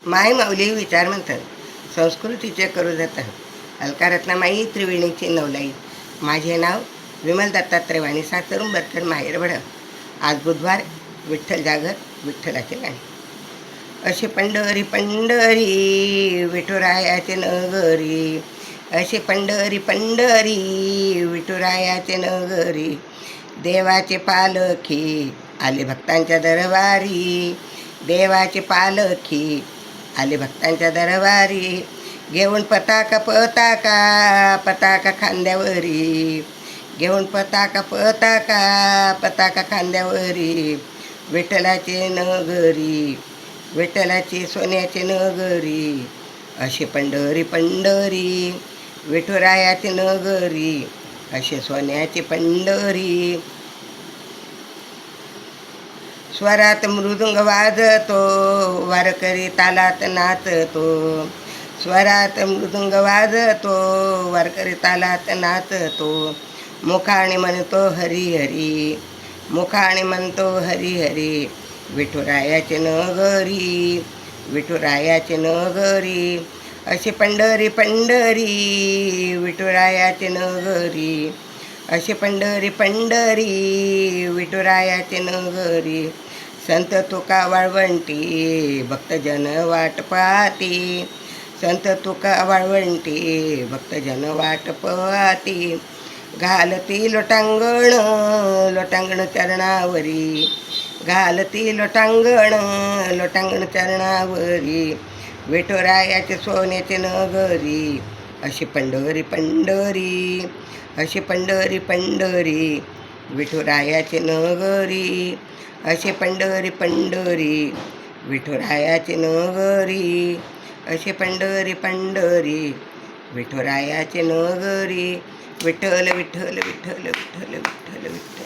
माय माऊली विचार म्हणतात, संस्कृतीचे करू जतन, अलकारत्नामाई त्रिवेणीची नवलाई. माझे नाव विमल दत्तात्रय वाणी, सासरून बरकड माहेर भड. आज बुधवार, विठ्ठल जागर, विठ्ठलाचे गाणे. अशी पंढरी पंढरी विठुरायाचे नगरी, अशी पंढरी पंढरी विठुरायाचे नगरी. देवाचे पालखी आले भक्तांच्या दरबारी, देवाचे पालखी आले भक्तांच्या दरबारी. घेऊन पताका पताका पताका खांद्यावरी, घेऊन पताका पताका पताका खांद्यावरी. विठ्ठलाचे नगरी, विठ्ठलाची सोन्याची नगरी. अशी पंढरी पंढरी विठुरायाची नगरी, अशी सोन्याची पंढरी. स्वरात मृदुंग वाजतो, वारकरी तालात नाचतो. स्वरात मृदुंग वाजतो, वारकरी तालात नाचतो. मुखाने म्हणतो हरी हरी, मुखाने म्हणतो हरी हरी. विठुरायाची नगरी, विठुरायाची नगरी. अशी पंढरी पंढरी विठुरायाची नगरी, अशी पंढरी पंढरी विठुरायाची नगरी. संत तुका वाळवंटी भक्तजन वाट पाहती, संत तुका वाळवंटी भक्तजन वाट पाहती. घालती लोटांगण, लोटांगण चरणावरी, घालती लोटांगण, लोटांगण चरणावरी. विठुरायाचे सोन्याची नगरी, अशी पंढरी पंढरी, अशी पंढरी पंढरी विठुरायाची नगरी, अशी पंढरी पंढरी विठुरायाची नगरी, अशी पंढरी पंढरी विठुरायाची नगरी. विठ्ठल विठ्ठल विठ्ठल विठ्ठल विठ्ठल विठ्ठल.